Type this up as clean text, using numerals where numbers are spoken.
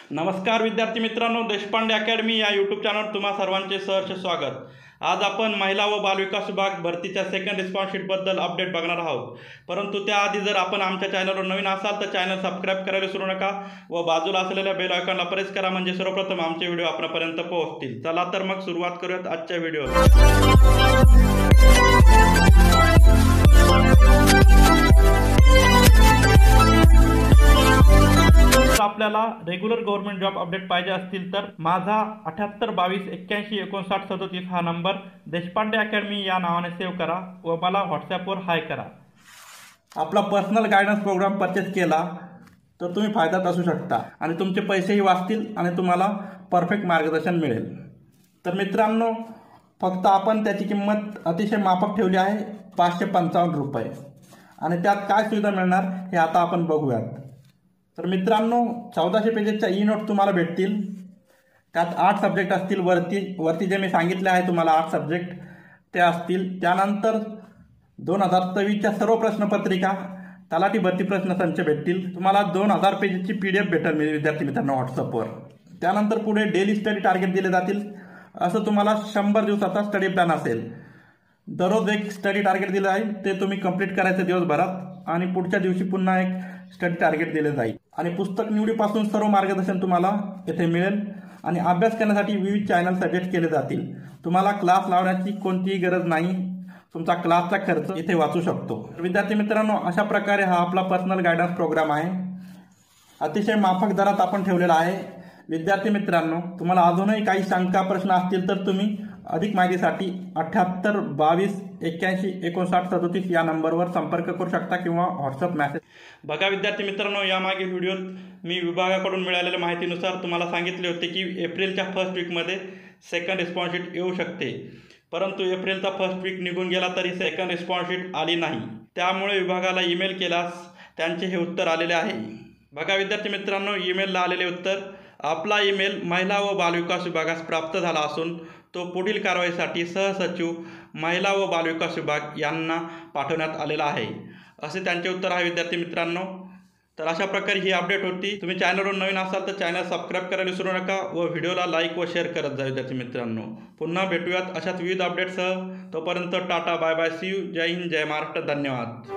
नमस्कार विद्यार्थी मित्रांनो, देशपांडे अकॅडमी या यूट्यूब चॅनलवर तुम्हा सर्वांचे सहर्ष स्वागत। आज आपण महिला व बालविकास विभाग भरतीच्या सेकंड रिस्पॉन्स शीटबद्दल अपडेट बघणार आहोत। परंतु त्याआधी जर आपण आमच्या चॅनलवर नवीन असाल तर चॅनल सबस्क्राइब करायला विसरू नका व बाजूला असलेल्या बेल आयकॉनला प्रेस करा, म्हणजे सर्वप्रथम आमचे व्हिडिओ आपल्यापर्यंत पोहोचतील। चला तर मग सुरुवात करूयात आजच्या व्हिडिओला। आपल्याला रेग्युलर गव्हर्नमेंट जॉब अपडेट पाहिजे असतील तर माझा 7822815937 हा नंबर देशपांडे अकॅडमी या नावाने सेव्ह करा व मला व्हॉट्सॲपवर हाय करा। आपला पर्सनल गायडन्स प्रोग्राम परचेस केला तर तुम्ही फायद्यात असू शकता आणि तुमचे पैसेही वाचतील आणि तुम्हाला परफेक्ट मार्गदर्शन मिळेल। तर मित्रांनो, फक्त आपण त्याची किंमत अतिशय माफक ठेवली आहे, 555 रुपये, आणि त्यात काय सुविधा मिळणार हे आता आपण बघूयात। तर मित्रांनो, 1400 पेजेसच्या ई नोट तुम्हाला भेटतील। त्यात 8 सब्जेक्ट असतील, वरती जे मी सांगितले आहे तुम्हाला 8 सब्जेक्ट ते असतील। त्यानंतर 2024च्या सर्व प्रश्नपत्रिका, तलाठी भरती प्रश्नसंच भेटतील तुम्हाला। 2000 पेजेसची PDF भेटेल विद्यार्थी मित्रांनो व्हॉट्सअपवर। त्यानंतर पुढे डेली स्टडी टार्गेट दिले जातील। असं तुम्हाला 100 दिवसाचा स्टडी प्लॅन असेल। दररोज एक स्टडी टार्गेट दिलं आहे, ते तुम्ही कंप्लीट करायचं दिवसभरात आणि पुढच्या दिवशी पुन्हा एक स्टडी टार्गेट दिले जाईल। आणि पुस्तक निवडीपासून सर्व मार्गदर्शन तुम्हाला येथे मिळेल आणि अभ्यास करण्यासाठी विविध चॅनल सजेस्ट केले जातील। तुम्हाला क्लास लावण्याची कोणतीही गरज नाही, तुमचा क्लासचा खर्च इथे वाचू शकतो। विद्यार्थी मित्रांनो, अशा प्रकारे हा आपला पर्सनल गायडन्स प्रोग्राम आहे, अतिशय माफक दरात आपण ठेवलेला आहे। विद्यार्थी मित्रांनो, तुम्हाला अजूनही काही शंका प्रश्न असतील तर तुम्ही अधिक माहितीसाठी 7822815937 या नंबरवर संपर्क करू शकता किंवा व्हॉट्सअप मेसेज। बघा विद्यार्थी मित्रांनो, यामागे व्हिडिओत मी विभागाकडून मिळालेल्या माहितीनुसार तुम्हाला सांगितले होते की एप्रिलच्या फर्स्ट वीकमध्ये सेकंड रिस्पॉन्स शीट येऊ शकते, परंतु एप्रिलचा फर्स्ट वीक निघून गेला तरी सेकंड रिस्पॉन्स शीट आली नाही। त्यामुळे विभागाला ईमेल केल्यास त्यांचे हे उत्तर आलेले आहे। बघा विद्यार्थी मित्रांनो, ईमेलला आलेले उत्तर: आपला ईमेल महिला व बालविकास विभागास प्राप्त झाला असून तो पुढील कारवाईसाठी सहसचिव महिला व बालविकास विभाग यांना पाठवण्यात आलेला आहे, असे त्यांचे उत्तर आहे विद्यार्थी मित्रांनो। तर अशा प्रकारे ही अपडेट होती। तुम्ही चॅनलवर नवीन असाल तर चॅनल सबस्क्राइब करायला विसरू नका व व्हिडिओला लाईक व शेअर करत जा विद्यार्थी मित्रांनो। पुन्हा भेटूयात अशाच विविध अपडेटसह। तोपर्यंत tata, bye bye, see you, जय हिंद, जय महाराष्ट्र, धन्यवाद।